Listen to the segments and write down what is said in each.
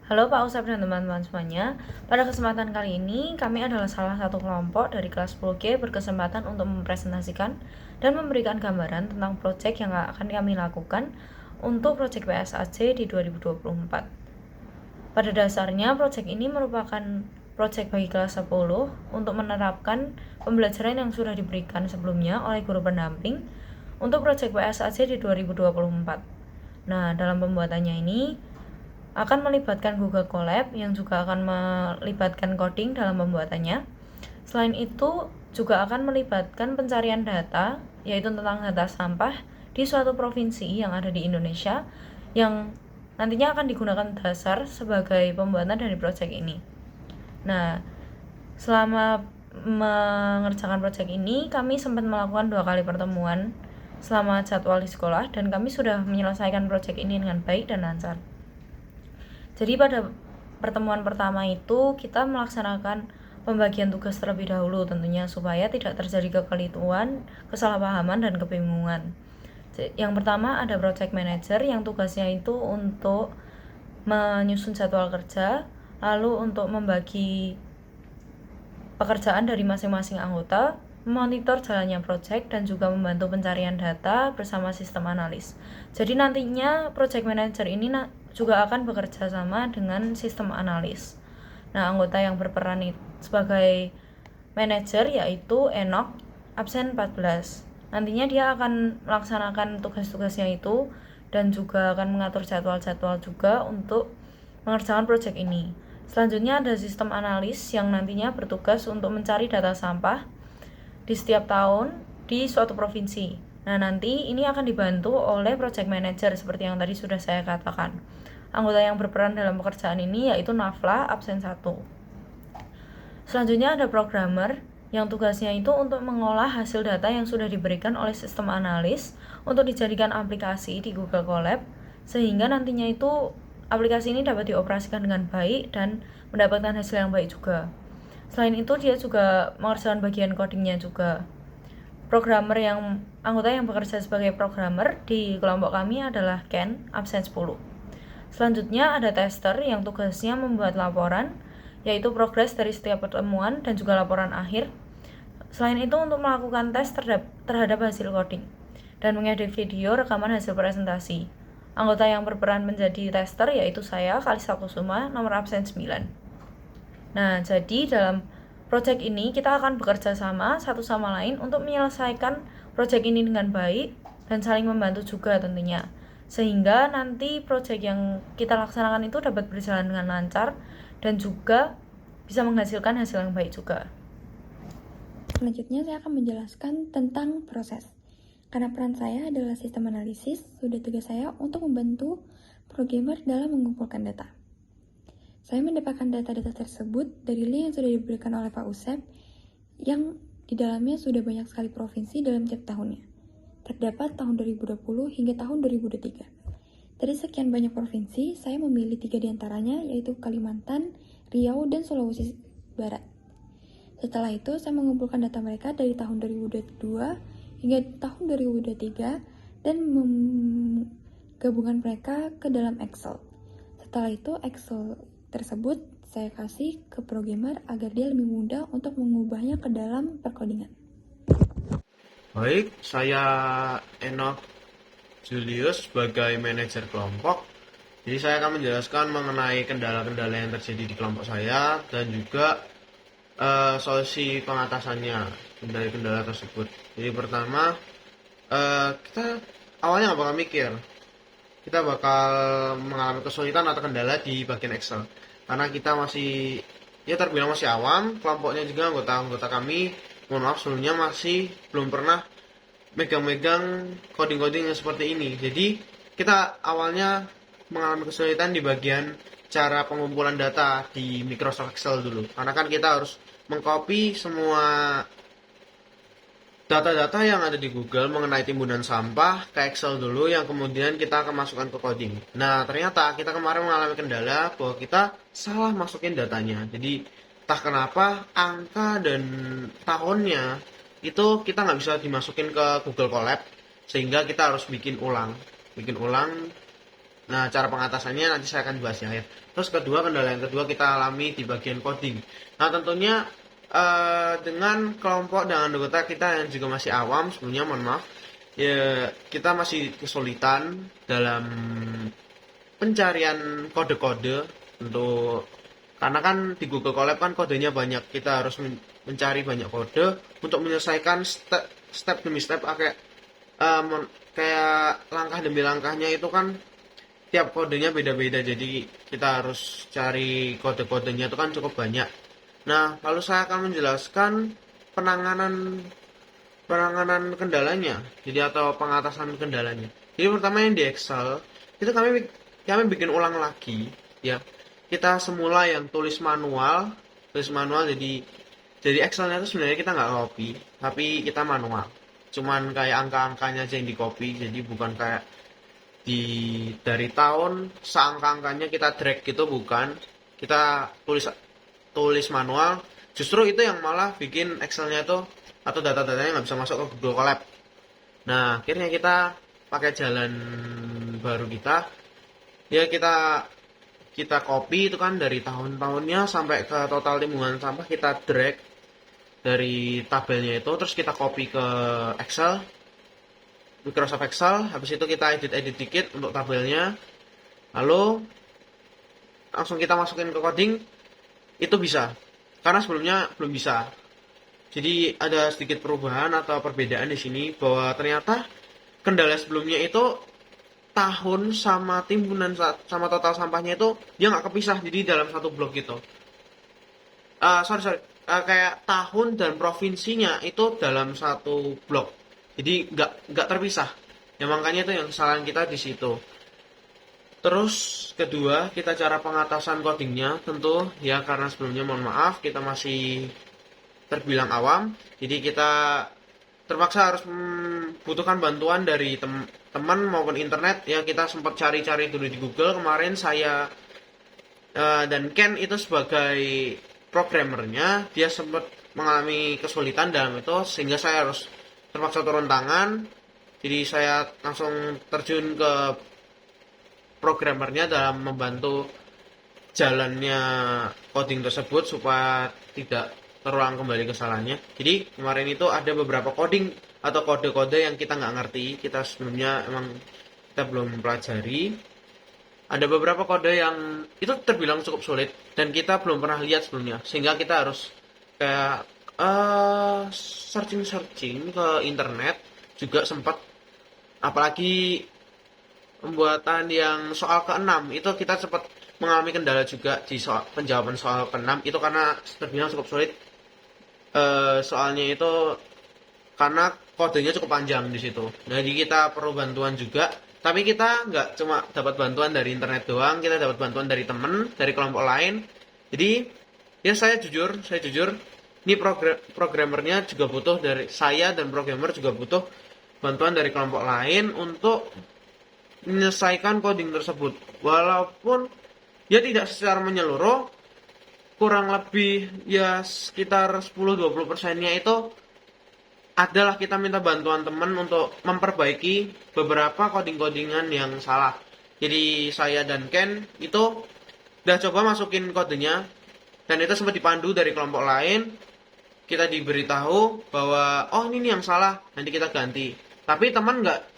Halo Pak Usep dan teman-teman semuanya. Pada kesempatan kali ini, kami adalah salah satu kelompok dari kelas 10G berkesempatan untuk mempresentasikan dan memberikan gambaran tentang proyek yang akan kami lakukan untuk proyek PSAC di 2024. Pada dasarnya, proyek ini merupakan proyek bagi kelas 10 untuk menerapkan pembelajaran yang sudah diberikan sebelumnya oleh guru pendamping untuk proyek PSAC di 2024. Nah, dalam pembuatannya ini akan melibatkan Google Colab yang juga akan melibatkan coding dalam pembuatannya. Selain itu, juga akan melibatkan pencarian data, yaitu tentang data sampah di suatu provinsi yang ada di Indonesia, yang nantinya akan digunakan dasar sebagai pembuatan dari proyek ini. Nah, selama mengerjakan proyek ini, kami sempat melakukan 2 kali pertemuan selama jadwal di sekolah, dan kami sudah menyelesaikan proyek ini dengan baik dan lancar. Jadi pada pertemuan pertama itu kita melaksanakan pembagian tugas terlebih dahulu tentunya supaya tidak terjadi kekeliruan, kesalahpahaman, dan kebingungan. Yang pertama ada project manager yang tugasnya itu untuk menyusun jadwal kerja, lalu untuk membagi pekerjaan dari masing-masing anggota, memonitor jalannya proyek, dan juga membantu pencarian data bersama sistem analis. Jadi nantinya project manager ini juga akan bekerja sama dengan sistem analis. Nah, anggota yang berperan sebagai manajer yaitu Enoch, absen 14. Nantinya dia akan melaksanakan tugas-tugasnya itu dan juga akan mengatur jadwal-jadwal juga untuk mengerjakan proyek ini. Selanjutnya ada sistem analis yang nantinya bertugas untuk mencari data sampah di setiap tahun di suatu provinsi. Nah, nanti ini akan dibantu oleh project manager seperti yang tadi sudah saya katakan. Anggota yang berperan dalam pekerjaan ini yaitu Nafla, absen 1. Selanjutnya ada programmer yang tugasnya itu untuk mengolah hasil data yang sudah diberikan oleh sistem analis untuk dijadikan aplikasi di Google Colab, sehingga nantinya itu aplikasi ini dapat dioperasikan dengan baik dan mendapatkan hasil yang baik juga. Selain itu, dia juga mengerjakan bagian codingnya juga. Anggota yang bekerja sebagai programmer di kelompok kami adalah Ken, absen 10. Selanjutnya ada tester yang tugasnya membuat laporan, yaitu progres dari setiap pertemuan dan juga laporan akhir. Selain itu, untuk melakukan tes terhadap hasil coding dan mengedit video rekaman hasil presentasi. Anggota yang berperan menjadi tester yaitu saya, Kalisa Kusuma, nomor absen 9. Nah, jadi dalam proyek ini kita akan bekerja sama satu sama lain untuk menyelesaikan proyek ini dengan baik dan saling membantu juga tentunya. Sehingga nanti proyek yang kita laksanakan itu dapat berjalan dengan lancar dan juga bisa menghasilkan hasil yang baik juga. Selanjutnya saya akan menjelaskan tentang proses. Karena peran saya adalah sistem analisis, sudah tugas saya untuk membantu programmer dalam mengumpulkan data. Saya mendapatkan data-data tersebut dari link yang sudah diberikan oleh Pak Usep, yang di dalamnya sudah banyak sekali provinsi dalam tiap tahunnya. Terdapat tahun 2020 hingga tahun 2023. Dari sekian banyak provinsi, saya memilih 3 diantaranya, yaitu Kalimantan, Riau, dan Sulawesi Barat. Setelah itu, saya mengumpulkan data mereka dari tahun 2022 hingga tahun 2023 dan menggabungkan mereka ke dalam Excel. Setelah itu, Excel tersebut saya kasih ke programmer agar dia lebih mudah untuk mengubahnya ke dalam perkodingan. Baik, saya Enoch Julius sebagai manajer kelompok. Jadi saya akan menjelaskan mengenai kendala-kendala yang terjadi di kelompok saya dan juga solusi pengatasannya dari kendala tersebut. Jadi pertama, kita awalnya nggak bakal mikir kita bakal mengalami kesulitan atau kendala di bagian Excel karena kita masih terbilang masih awam. Kelompoknya juga anggota kami, mohon maaf sebelumnya, masih belum pernah megang-megang coding-coding yang seperti ini. Jadi kita awalnya mengalami kesulitan di bagian cara pengumpulan data di Microsoft Excel dulu, karena kan kita harus mengcopy semua data-data yang ada di Google mengenai timbunan sampah ke Excel dulu, yang kemudian kita akan masukkan ke coding. Nah, ternyata kita kemarin mengalami kendala bahwa kita salah masukin datanya. Jadi, entah kenapa angka dan tahunnya itu kita nggak bisa dimasukin ke Google Colab, sehingga kita harus bikin ulang Nah, cara pengatasannya nanti saya akan bahas ya. Terus kendala yang kedua kita alami di bagian coding. Nah, tentunya dengan kelompok dan anggota kita yang juga masih awam, sebenarnya mohon maaf, ya kita masih kesulitan dalam pencarian kode-kode untuk, karena kan di Google Colab kan kodenya banyak, kita harus mencari banyak kode untuk menyelesaikan step demi step, kayak langkah demi langkahnya itu kan tiap kodenya beda-beda, jadi kita harus cari kode-kodenya itu kan cukup banyak. Nah, lalu saya akan menjelaskan penanganan kendalanya, jadi atau pengatasan kendalanya. Jadi pertama yang di Excel itu kami bikin ulang lagi ya. Kita semula yang tulis manual, jadi Excelnya itu sebenarnya kita nggak copy, tapi kita manual. Cuman kayak angka-angkanya aja yang di copy, jadi bukan kayak dari tahun seangka-angkanya kita drag gitu, bukan, kita tulis manual. Justru itu yang malah bikin Excelnya tuh atau data-datanya nggak bisa masuk ke Google Colab. Nah, akhirnya kita pakai jalan baru kita, ya kita copy itu kan dari tahun-tahunnya sampai ke total timbunan sampah, kita drag dari tabelnya itu, terus kita copy ke Excel, Microsoft Excel. Habis itu kita edit dikit untuk tabelnya, lalu langsung kita masukin ke coding. Itu bisa, karena sebelumnya belum bisa. Jadi ada sedikit perubahan atau perbedaan di sini, bahwa ternyata kendala sebelumnya itu tahun sama timbunan sama total sampahnya itu dia nggak kepisah, jadi dalam satu blok gitu. Kayak tahun dan provinsinya itu dalam satu blok, jadi nggak terpisah. Ya makanya itu yang kesalahan kita di situ. Terus kedua, kita cara pengatasan codingnya tentu ya, karena sebelumnya mohon maaf kita masih terbilang awam, jadi kita terpaksa harus membutuhkan bantuan dari teman maupun internet ya. Kita sempat cari-cari dulu di Google. Kemarin saya dan Ken itu sebagai programmernya, dia sempat mengalami kesulitan dalam itu, sehingga saya harus terpaksa turun tangan. Jadi saya langsung terjun ke programmernya dalam membantu jalannya coding tersebut supaya tidak terulang kembali kesalahannya. Jadi kemarin itu ada beberapa coding atau kode-kode yang kita nggak ngerti, kita sebelumnya emang kita belum pelajari. Ada beberapa kode yang itu terbilang cukup sulit dan kita belum pernah lihat sebelumnya, sehingga kita harus kayak searching ke internet juga sempat. Apalagi pembuatan yang soal ke-6 itu kita sempat mengalami kendala juga di penjawaban soal ke-6 itu, karena terbilang cukup sulit. Soalnya itu karena kodenya cukup panjang di situ. Jadi kita perlu bantuan juga. Tapi kita nggak cuma dapat bantuan dari internet doang, kita dapat bantuan dari temen, dari kelompok lain. Jadi ya saya jujur, ini programmernya juga butuh, dari saya dan programmer juga butuh bantuan dari kelompok lain untuk menyelesaikan coding tersebut. Walaupun ya tidak secara menyeluruh, kurang lebih ya sekitar 10-20%-nya itu adalah kita minta bantuan teman untuk memperbaiki beberapa coding-codingan yang salah. Jadi saya dan Ken itu udah coba masukin kodenya, dan itu sempat dipandu dari kelompok lain. Kita diberitahu bahwa oh ini yang salah, nanti kita ganti. Tapi teman nggak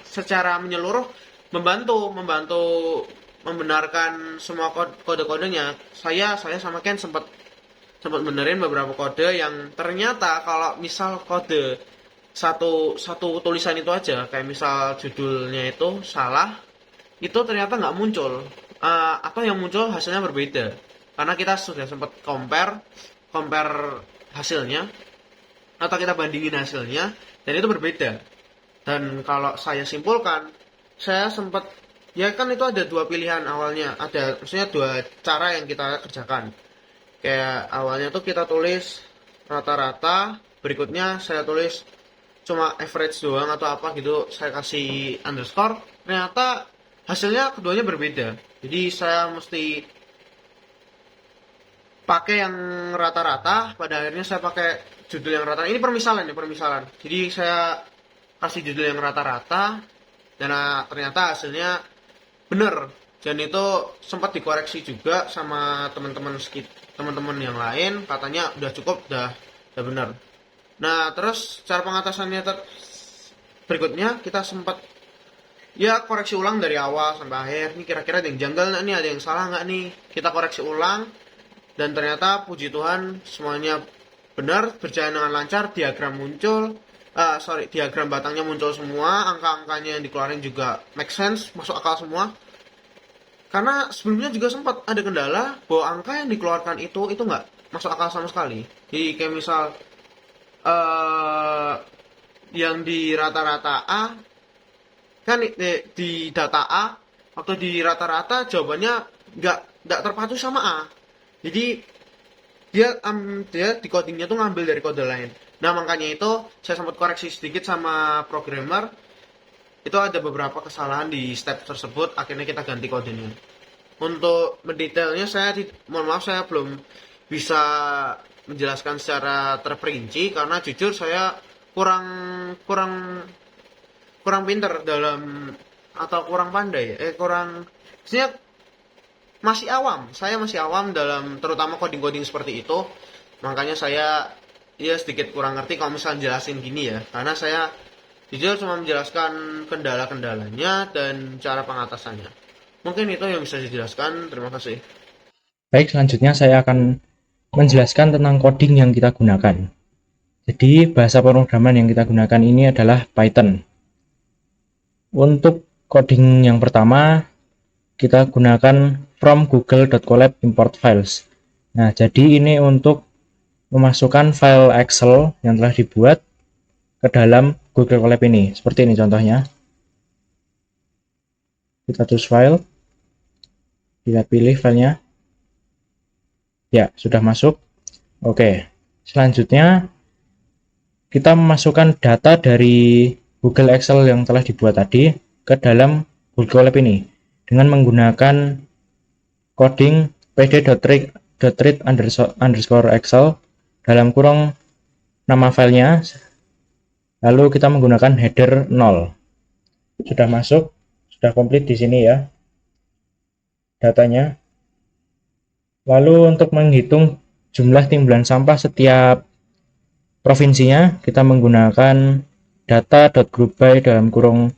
secara menyeluruh membantu membenarkan semua kode-kodenya. Saya sama Ken sempat benerin beberapa kode yang ternyata kalau misal kode satu tulisan itu aja, kayak misal judulnya itu salah, itu ternyata nggak muncul, atau yang muncul hasilnya berbeda, karena kita sudah sempat compare hasilnya, atau kita bandingin hasilnya, dan itu berbeda. Dan kalau saya simpulkan, saya sempat, ya kan itu ada dua pilihan awalnya, maksudnya dua cara yang kita kerjakan. Kayak awalnya tuh kita tulis rata-rata, berikutnya saya tulis cuma average doang atau apa gitu, saya kasih underscore. Ternyata hasilnya keduanya berbeda. Jadi saya mesti pakai yang rata-rata, pada akhirnya saya pakai judul yang rata. Ini permisalan. Jadi saya kasih judul yang rata-rata, dan ternyata hasilnya bener, dan itu sempat dikoreksi juga sama teman-teman yang lain, katanya udah cukup, udah bener. Nah, terus cara pengatasannya berikutnya kita sempat ya koreksi ulang dari awal sampai akhir. Nih kira-kira ada yang janggal nggak nih, ada yang salah nggak nih, kita koreksi ulang. Dan ternyata puji Tuhan semuanya benar, berjalan dengan lancar. Diagram batangnya muncul semua, angka-angkanya yang dikeluarin juga make sense, masuk akal semua. Karena sebelumnya juga sempat ada kendala bahwa angka yang dikeluarkan itu nggak masuk akal sama sekali. Jadi kayak misal eh yang di rata-rata A kan di data A, waktu di rata-rata jawabannya nggak terpacu sama A. Jadi dia di codingnya tuh ngambil dari kode lain. Nah, makanya itu saya sempat koreksi sedikit sama programmer. Itu ada beberapa kesalahan di step tersebut, akhirnya kita ganti kodenya. Untuk mendetailnya mohon maaf, saya belum bisa menjelaskan secara terperinci karena jujur saya kurang kurang kurang pinter dalam, atau kurang pandai, sebenarnya saya masih awam dalam terutama coding-coding seperti itu. Makanya saya ya sedikit kurang ngerti kalau misalnya jelasin gini ya, karena saya jujur cuma menjelaskan kendala-kendalanya dan cara pengatasannya. Mungkin itu yang bisa dijelaskan. Terima kasih. Baik, selanjutnya saya akan menjelaskan tentang coding yang kita gunakan. Jadi, bahasa pemrograman yang kita gunakan ini adalah Python. Untuk coding yang pertama, kita gunakan from google.colab import files. Nah, jadi ini untuk memasukkan file Excel yang telah dibuat ke dalam Google Colab ini. Seperti ini contohnya. Kita choose file. Kita pilih filenya. Ya, sudah masuk. Oke. Selanjutnya, kita memasukkan data dari Google Excel yang telah dibuat tadi ke dalam Google Colab ini dengan menggunakan coding pd.read_excel dalam kurung nama filenya, lalu kita menggunakan header 0. Sudah masuk, sudah komplit di sini ya datanya. Lalu untuk menghitung jumlah timbulan sampah setiap provinsinya, kita menggunakan data.groupby dalam kurung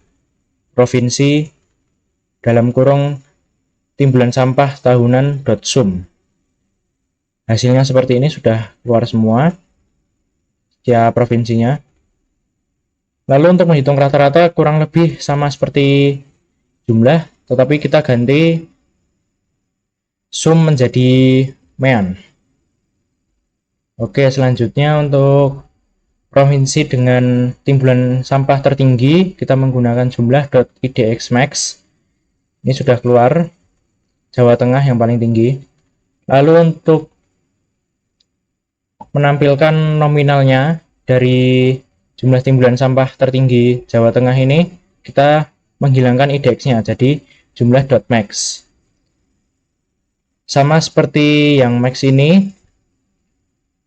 provinsi dalam kurung timbulan sampah tahunan.sum. Hasilnya seperti ini, sudah keluar semua setiap provinsinya. Lalu untuk menghitung rata-rata kurang lebih sama seperti jumlah, tetapi kita ganti sum menjadi mean. Oke, selanjutnya untuk provinsi dengan timbulan sampah tertinggi, kita menggunakan jumlah.idxmax. Ini sudah keluar Jawa Tengah yang paling tinggi. Lalu untuk menampilkan nominalnya dari jumlah timbulan sampah tertinggi Jawa Tengah ini, kita menghilangkan IDX-nya, jadi jumlah.max. Sama seperti yang max ini,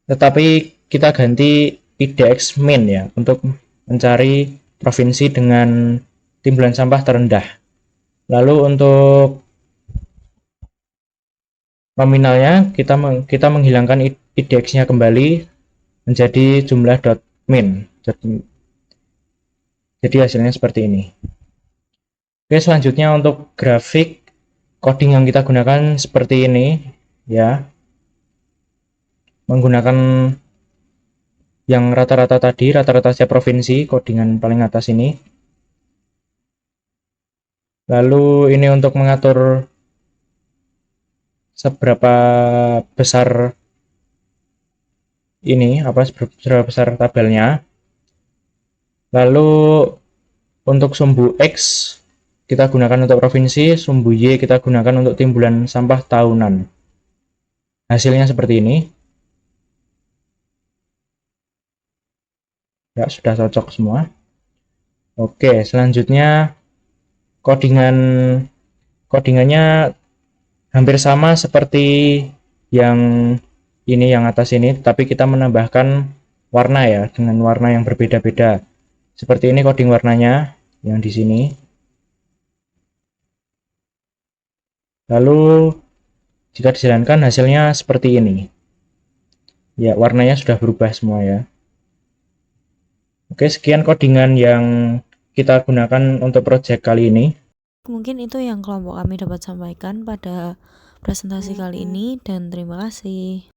tetapi kita ganti IDX min ya, untuk mencari provinsi dengan timbulan sampah terendah. Lalu untuk nominalnya kita menghilangkan IDX-nya kembali menjadi jumlah.min. Jadi hasilnya seperti ini. Oke, selanjutnya untuk grafik coding yang kita gunakan seperti ini ya. Menggunakan yang rata-rata tadi, rata-rata setiap provinsi, codingan paling atas ini. Lalu ini untuk mengatur seberapa besar ini, seberapa besar tabelnya. Lalu untuk sumbu X kita gunakan untuk provinsi, sumbu Y kita gunakan untuk timbulan sampah tahunan. Hasilnya seperti ini. Ya, sudah cocok semua. Oke, selanjutnya codingannya hampir sama seperti yang ini, yang atas ini, tapi kita menambahkan warna ya, dengan warna yang berbeda-beda. Seperti ini coding warnanya yang di sini. Lalu jika dijalankan hasilnya seperti ini. Ya, warnanya sudah berubah semua ya. Oke, sekian codingan yang kita gunakan untuk project kali ini. Mungkin itu yang kelompok kami dapat sampaikan pada presentasi kali ini dan terima kasih.